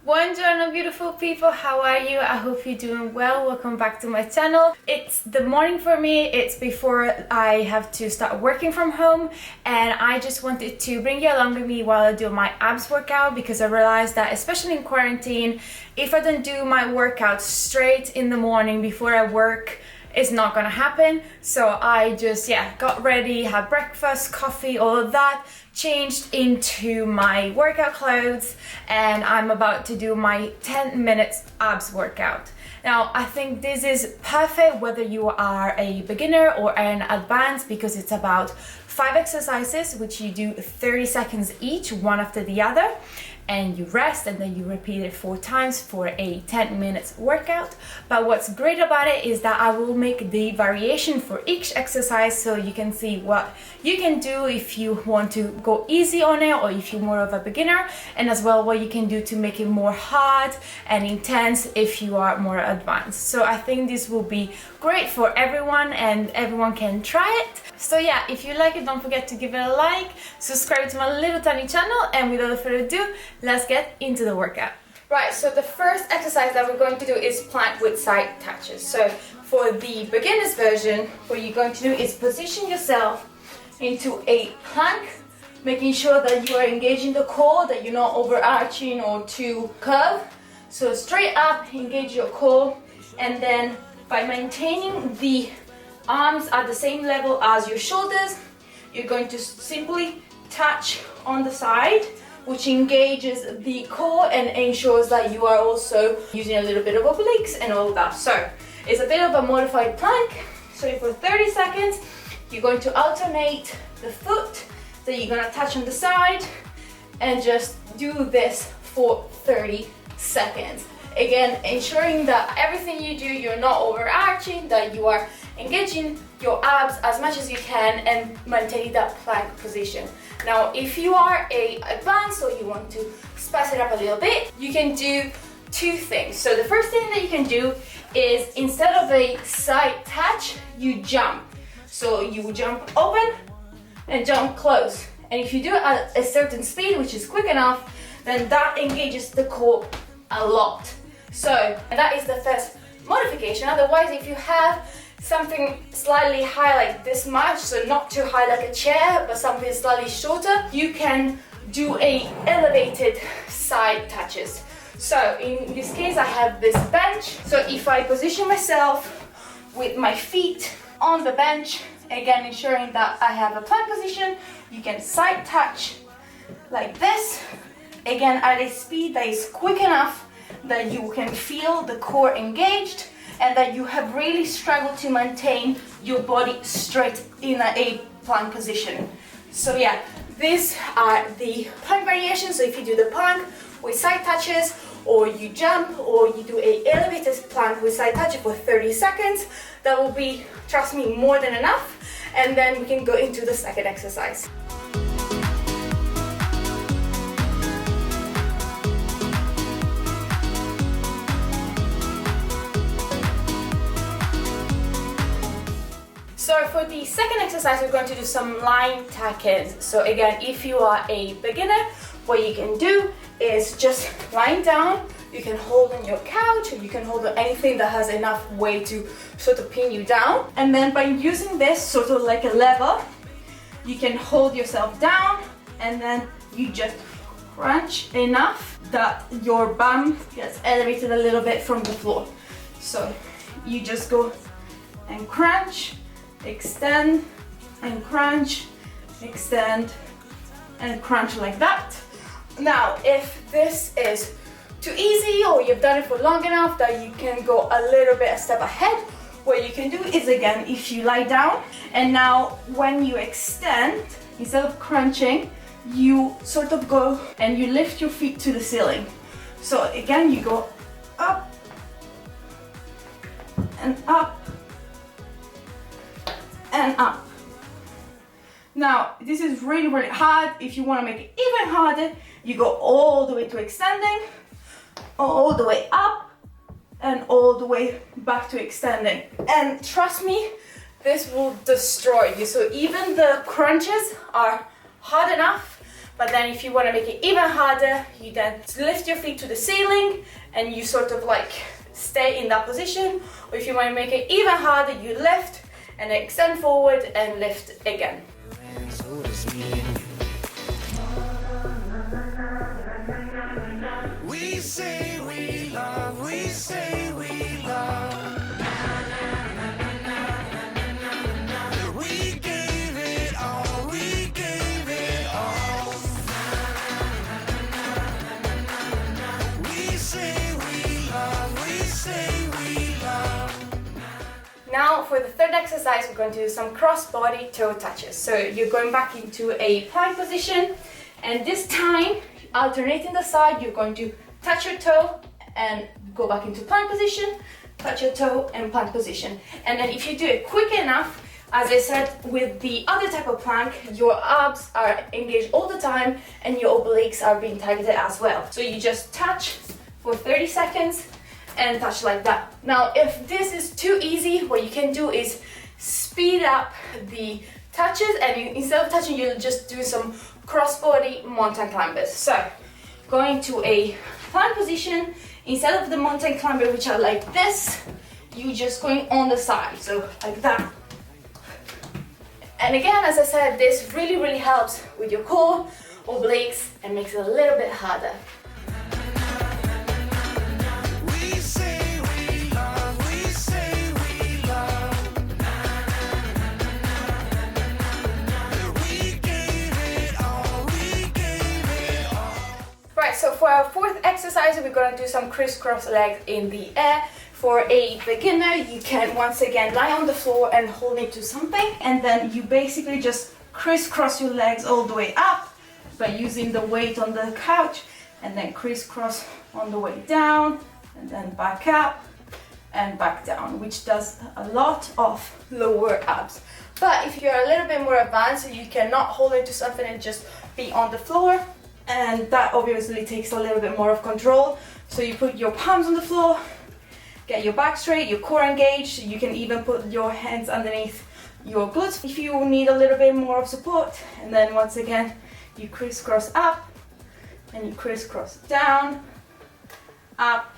Buongiorno beautiful people, how are you? I hope you're doing well. Welcome back to my channel. It's the morning for me, it's before I have to start working from home, and I just wanted to bring you along with me while I do my abs workout, because I realized that especially in quarantine, if I don't do my workout straight in the morning before I work, it's not gonna happen. So I just got ready, had breakfast, coffee, all of that, changed into my workout clothes, and I'm about to do my 10 minutes abs workout. Now I think this is perfect whether you are a beginner or an advanced, because it's about 5 exercises which you do 30 seconds each, one after the other, and you rest, and then you repeat it 4 times for a 10 minutes workout. But what's great about it is that I will make the variation for each exercise, so you can see what you can do if you want to go easy on it, or if you're more of a beginner, and as well what you can do to make it more hard and intense if you are more advanced. So I think this will be great for everyone, and everyone can try it. So yeah, if you like it, don't forget to give it a like, subscribe to my little tiny channel, and without further ado, let's get into the workout. Right, so the first exercise that we're going to do is plank with side touches. So for the beginner's version, what you're going to do is position yourself into a plank, making sure that you are engaging the core, that you're not overarching or too curved. So straight up, engage your core, and then by maintaining the arms at the same level as your shoulders, you're going to simply touch on the side, which engages the core and ensures that you are also using a little bit of obliques and all that. So it's a bit of a modified plank. So for 30 seconds, you're going to alternate the foot that you're going to touch on the side, and just do this for 30 seconds. Again, ensuring that everything you do, you're not overarching, that you are engaging your abs as much as you can and maintaining that plank position. Now, if you are advanced or you want to spice it up a little bit, you can do 2 things. So the first thing that you can do is, instead of a side touch, you jump. So you jump open and jump close. And if you do it at a certain speed, which is quick enough, then that engages the core a lot. So, and that is the first modification. Otherwise, if you have something slightly high like this much, so not too high like a chair, but something slightly shorter, you can do a elevated side touches. So in this case, I have this bench. So if I position myself with my feet on the bench, again ensuring that I have a plank position, you can side touch like this, again at a speed that is quick enough that you can feel the core engaged, and that you have really struggled to maintain your body straight in a plank position. So yeah, these are the plank variations. So if you do the plank with side touches, or you jump, or you do a elevated plank with side touches for 30 seconds, that will be, trust me, more than enough. And then we can go into the second exercise. So for the second exercise, we're going to do some line tacking. So again, if you are a beginner, what you can do is just lying down. You can hold on your couch, or you can hold on anything that has enough weight to sort of pin you down. And then by using this sort of like a lever, you can hold yourself down, and then you just crunch enough that your bum gets elevated a little bit from the floor. So you just go and crunch, extend and crunch, extend and crunch like that. Now, if this is too easy, or you've done it for long enough that you can go a little bit a step ahead, what you can do is, again, if you lie down, and now when you extend, instead of crunching, you sort of go and you lift your feet to the ceiling. So again, you go up and up and up. Now, this is really, really hard. If you want to make it even harder, you go all the way to extending, all the way up, and all the way back to extending. And trust me, this will destroy you. So even the crunches are hard enough, But then if you want to make it even harder, you then lift your feet to the ceiling and you sort of like stay in that position. Or if you want to make it even harder, you lift and then extend forward and lift again. We say we love, we say we love. We gave it all, we gave it all. We say we love, we say we love. Now for the third exercise, we're going to do some cross body toe touches. So you're going back into a plank position, and this time, alternating the side, you're going to touch your toe and go back into plank position, touch your toe and plank position. And then if you do it quick enough, as I said, with the other type of plank, your abs are engaged all the time and your obliques are being targeted as well. So you just touch for 30 seconds and touch like that. Now, if this is too easy, what you can do is speed up the touches, and instead of touching, you'll just do some crossbody mountain climbers. So going to a plank position, instead of the mountain climber, which are like this, you just going on the side, so like that. And again, as I said, this really helps with your core, obliques, and makes it a little bit harder. We say we love, we say we love. We gave it all, we gave it all. Right, so for our fourth exercise, we're going to do some crisscross legs in the air. For a beginner, you can once again lie on the floor and hold it to something, and then you basically just crisscross your legs all the way up by using the weight on the couch, and then crisscross on the way down, and then back up and back down, which does a lot of lower abs. But if you're a little bit more advanced, you cannot hold it to something and just be on the floor, and that obviously takes a little bit more of control. So you put your palms on the floor, get your back straight, your core engaged. You can even put your hands underneath your glutes if you need a little bit more of support. And then once again, you crisscross up and you crisscross down, up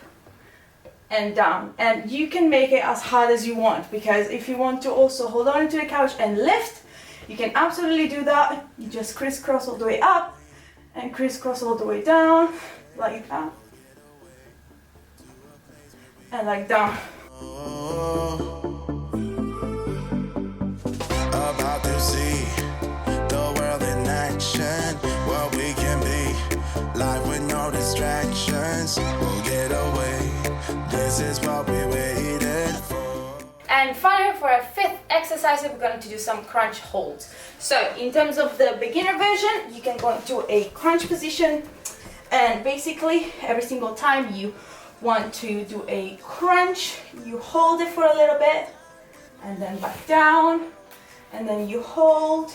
and down. And you can make it as hard as you want, because if you want to also hold on to the couch and lift, you can absolutely do that. You just crisscross all the way up and crisscross all the way down, like that. And like down. About to see the world in action, what we can be, life with no distractions, we'll get away, this is what we waited for. And finally, for our fifth exercise, we're going to do some crunch holds. So in terms of the beginner version, you can go into a crunch position, and basically every single time you want to do a crunch, you hold it for a little bit and then back down, and then you hold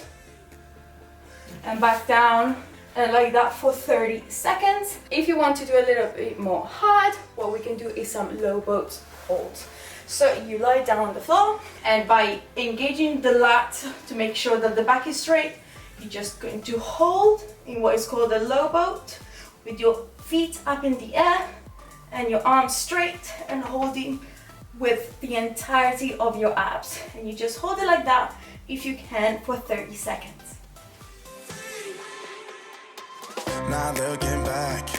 and back down, and like that for 30 seconds. If you want to do a little bit more hard, what we can do is some low boat holds. So you lie down on the floor, and by engaging the lat to make sure that the back is straight, you're just going to hold in what is called a low boat with your feet up in the air and your arms straight, and holding with the entirety of your abs. And you just hold it like that, if you can, for 30 seconds. Not looking back,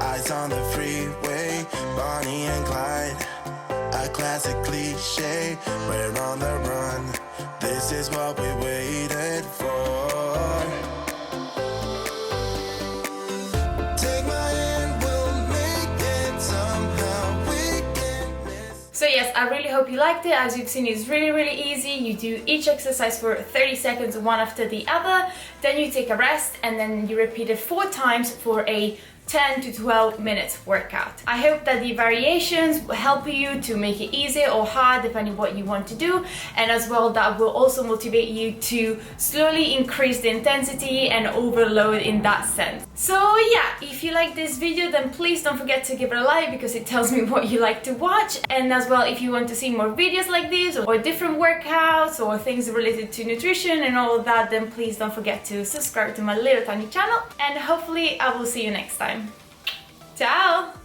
eyes on the freeway, Bonnie and Clyde, a classic cliche, we're on the run, this is what we waited for. Take my hand, we'll make it somehow, we can miss. So yes, I really hope you liked it. As you've seen, it's really easy. You do each exercise for 30 seconds, one after the other, then you take a rest, and then you repeat it 4 times for a 10 to 12 minutes workout. I hope that the variations will help you to make it easy or hard depending what you want to do, and as well that will also motivate you to slowly increase the intensity and overload in that sense. So yeah, if you like this video, then please don't forget to give it a like because it tells me what you like to watch. And as well, if you want to see more videos like this or different workouts or things related to nutrition and all of that, then please don't forget to subscribe to my little tiny channel, and hopefully I will see you next time. Ciao!